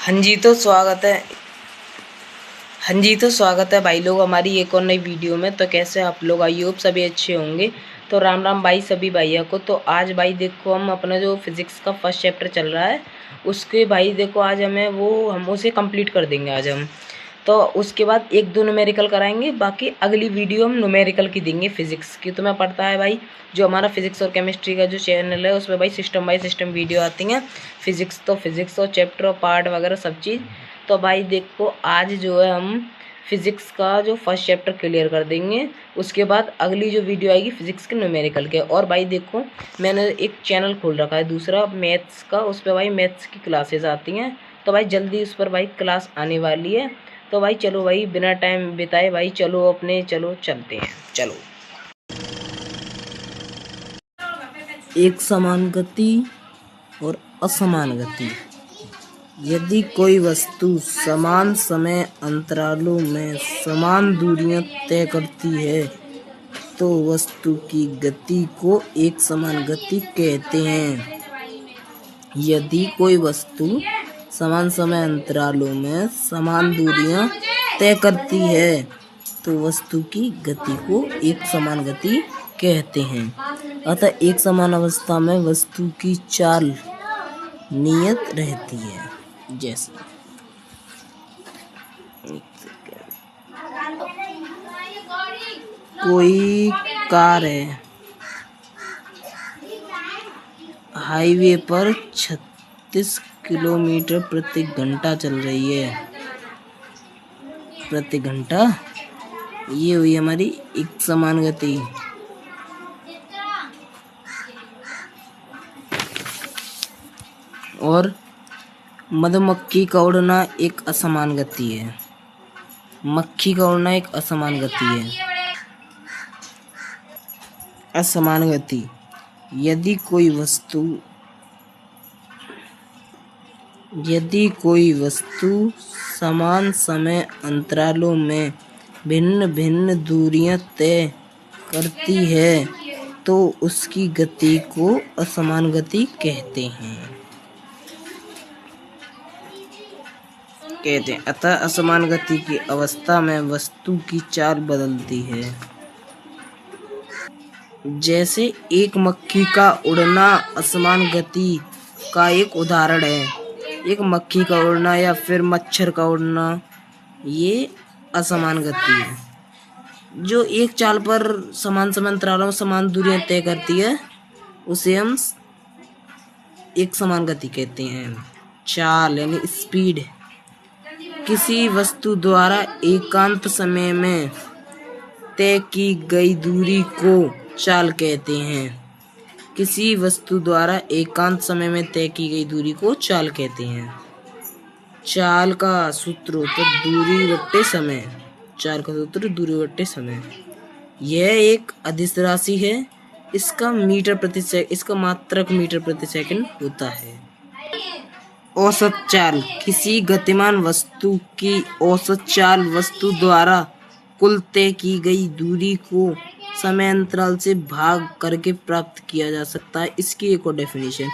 हाँ जी तो स्वागत है भाई लोग हमारी एक और नई वीडियो में। तो कैसे आप लोग, आई होप सभी अच्छे होंगे। तो राम राम भाई सभी भैया को। तो आज भाई देखो हम अपना जो फिजिक्स का फर्स्ट चैप्टर चल रहा है उसके भाई देखो आज हम उसे कंप्लीट कर देंगे आज हम। तो उसके बाद एक दो न्यूमेरिकल कराएंगे, बाकी अगली वीडियो हम न्यूमेरिकल की देंगे फिजिक्स की। तो मैं पढ़ता है भाई जो हमारा फिजिक्स और केमिस्ट्री का जो चैनल है उसमें भाई सिस्टम बाय सिस्टम वीडियो आती हैं। फिजिक्स और चैप्टर और पार्ट वगैरह सब चीज़। तो भाई देखो आज जो है हम फिजिक्स का जो फर्स्ट चैप्टर क्लियर कर देंगे। उसके बाद अगली जो वीडियो आएगी फिजिक्स के न्यूमेरिकल के। और भाई देखो मैंने एक चैनल खोल रखा है दूसरा मैथ्स का, उस पर भाई मैथ्स की क्लासेस आती हैं। तो भाई जल्दी उस पर भाई क्लास आने वाली है। तो भाई चलो भाई बिना टाइम बिताए भाई चलो चलते हैं। चलो, एक समान गति और असमान गति। यदि कोई वस्तु समान समय अंतरालों में समान दूरियां तय करती है तो वस्तु की गति को एक समान गति कहते हैं। यदि कोई वस्तु समान समय अंतरालों में समान दूरियां तय करती है तो वस्तु की गति को एक समान गति कहते हैं। अतः एक समान अवस्था में वस्तु की चाल नियत रहती है। जैसे कोई कार है, हाईवे पर 36 किलोमीटर प्रति घंटा चल रही है। प्रति घंटा ये हुई हमारी एक समान गति। और मधुमक्खी का उड़ना एक असमान गति है। मक्खी का उड़ना एक असमान गति है। असमान गति। यदि कोई वस्तु समान समय अंतरालों में भिन्न भिन्न दूरियां तय करती है तो उसकी गति को असमान गति कहते हैं। अतः असमान गति की अवस्था में वस्तु की चाल बदलती है। जैसे एक मक्खी का उड़ना असमान गति का एक उदाहरण है। एक मक्खी का उड़ना या फिर मच्छर का उड़ना ये असमान गति है। जो एक चाल पर समान समय अंतरालों में समान दूरियां तय करती है उसे हम एक समान गति कहते हैं। चाल यानी स्पीड। किसी वस्तु द्वारा एकांत समय में तय की गई दूरी को चाल कहते हैं। किसी वस्तु द्वारा एकांत समय में तय की गई दूरी को चाल कहते हैं। चाल का सूत्र होता है दूरी बट्टे समय। चाल का सूत्र दूरी बट्टे समय। यह एक अदिश राशि है। इसका मात्रक मीटर प्रति सेकंड होता है। औसत चाल। किसी गतिमान वस्तु की औसत चाल वस्तु द्वारा कुल तय की गई दूरी को समय अंतराल से भाग करके प्राप्त किया जा सकता है। इसकी एक और डेफिनेशन,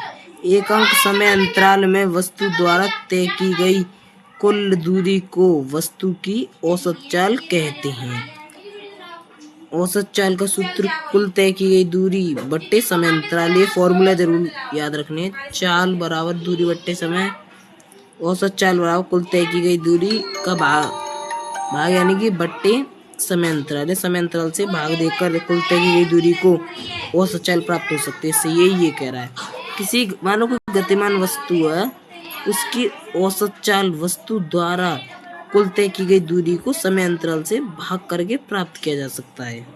एक अंक समय अंतराल में वस्तु द्वारा तय की गई कुल दूरी को वस्तु की औसत चाल कहते हैं। औसत चाल का सूत्र कुल तय की गई दूरी बट्टे समय अंतराल। ये फॉर्मूला जरूर याद रखने। चाल बराबर दूरी बट्टे समय। औसत चाल बराबर कुल तय की गई दूरी का भाग यानी कि बट्टे समय अंतराल। समय अंतराल से भाग देकर कुल तय की गई दूरी को औसत चाल प्राप्त हो सकती है। इससे ये कह रहा है किसी मानो कोई गतिमान वस्तु है उसकी औसत चाल वस्तु द्वारा कुल तय की गई दूरी को समय अंतराल से भाग करके प्राप्त किया जा सकता है।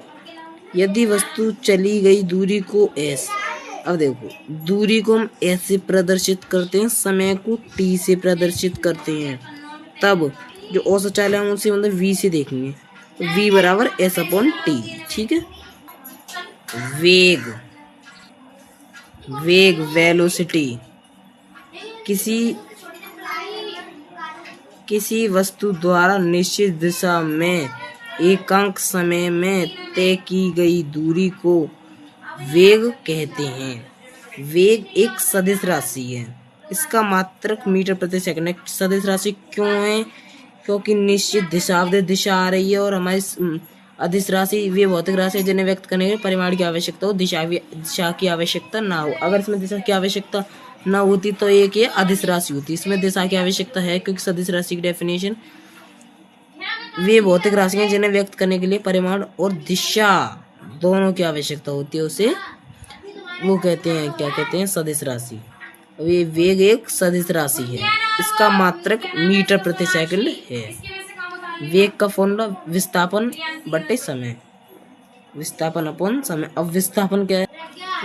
यदि वस्तु चली गई दूरी को अब देखो दूरी को हम ऐसे प्रदर्शित करते हैं, समय को t से प्रदर्शित करते हैं। तब जो औसत चाल है हम उसे मतलब v से देखेंगे। v बराबर s/t। ठीक है। वेग वेलोसिटी। किसी वस्तु द्वारा निश्चित दिशा में एकांक समय में तय की गई दूरी को वेग कहते हैं। वेग एक सदिश राशि है। इसका मात्रक मीटर प्रति सेकंड है। सदिश राशि क्यों है? क्योंकि निश्चित दिशा आ रही है और हमारी अदिश राशि वे भौतिक राशि है जिन्हें व्यक्त करने के लिए परिमाण की आवश्यकता हो, दिशा की आवश्यकता ना हो। अगर इसमें दिशा की आवश्यकता ना होती तो एक ये अदिश राशि होती। इसमें दिशा की आवश्यकता है क्योंकि सदिश राशि की डेफिनेशन वे भौतिक राशि हैं जिन्हें व्यक्त करने के लिए परिमाण और दिशा दोनों की आवश्यकता होती है। उसे वो कहते हैं, क्या कहते हैं? सदिश राशि। ये वेग एक सदिश राशि है। इसका मात्रक मीटर प्रति सेकंड है। वेग का फॉर्मूला विस्थापन बटे समय, विस्थापन अपॉन समय। अब विस्थापन क्या है?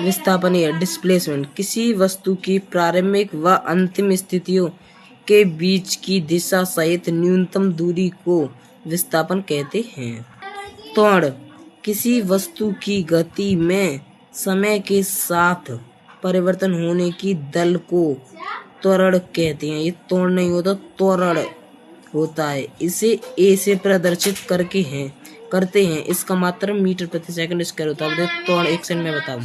विस्थापन है डिस्प्लेसमेंट, किसी वस्तु की प्रारंभिक व अंतिम स्थितियों के बीच की दिशा सहित न्यूनतम दूरी को विस्थापन कहते हैं। त्वरण, किसी वस्तु की गति में समय के साथ परिवर्तन होने की दल को त्वरण कहते हैं। ये त्वरण नहीं होता, त्वरण होता है। इसे ए से प्रदर्शित करते हैं। इसका मात्रक मीटर प्रति सेकंड स्क्वायर होता है। त्वरण एक सेकंड में बताऊं।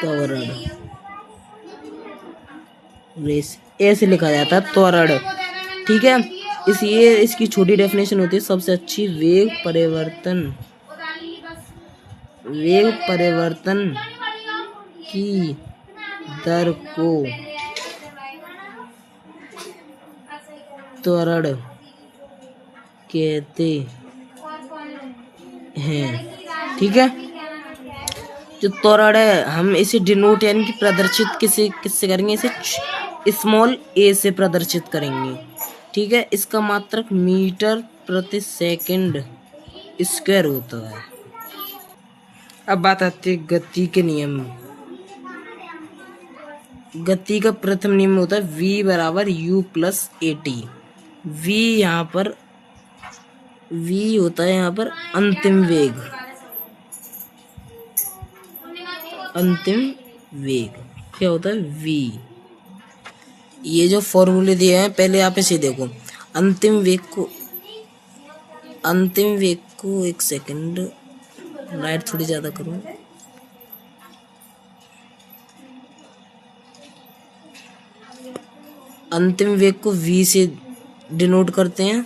त्वरण ऐसे लिखा जाता है, त्वरण। ठीक है, ये इसकी छोटी डेफिनेशन होती है सबसे अच्छी। वेग परिवर्तन की दर को त्वरण कहते हैं। ठीक है, जो त्वरण है हम इसे डिनोट यानी कि प्रदर्शित किससे करेंगे? इसे स्मॉल ए से प्रदर्शित करेंगे। ठीक है, इसका मात्रक मीटर प्रति सेकंड स्क्वायर होता है। अब बात आती है गति के नियम। गति का प्रथम नियम होता है v बराबर u प्लस at। v यहाँ पर v होता है यहाँ पर अंतिम वेग। अंतिम वेग क्या होता है? v। ये जो फॉर्मूले दिए हैं पहले आप इसे देखो। अंतिम वेग को एक सेकंड लाइट थोड़ी ज्यादा करूं। अंतिम वेग को v से डिनोट करते हैं,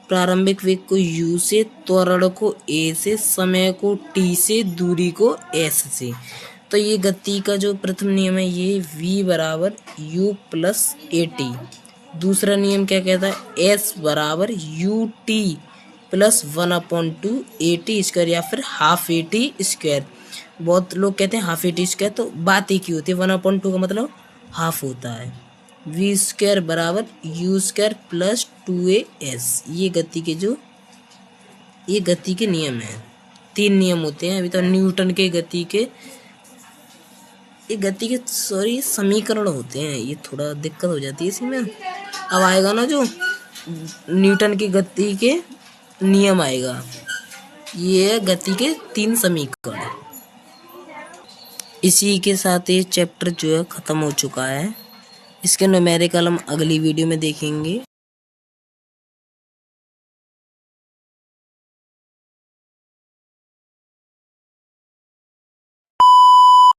प्रारंभिक वेग को u से, त्वरण को a से, समय को t से, दूरी को s से। तो ये गति का जो प्रथम नियम है ये v बराबर u प्लस at। दूसरा नियम क्या कहता है? s बराबर ut प्लस 1/2 at स्क्वायर या फिर हाफ at स्क्वायर। बहुत लोग कहते हैं हाफ at स्क्वायर, तो बात एक ही होती है। 1/2 का मतलब हाफ होता है। v स्क्वायर बराबर u स्क्वायर प्लस 2as। ये गति के नियम है। 3 नियम होते हैं। अभी तो न्यूटन के गति के समीकरण होते हैं। ये थोड़ा दिक्कत हो जाती है इसमें। अब आएगा ना जो न्यूटन की गति के नियम आएगा। ये गति के 3 समीकरण। इसी के साथ ये चैप्टर जो है खत्म हो चुका है। इसके न्यूमेरिकल हम अगली वीडियो में देखेंगे।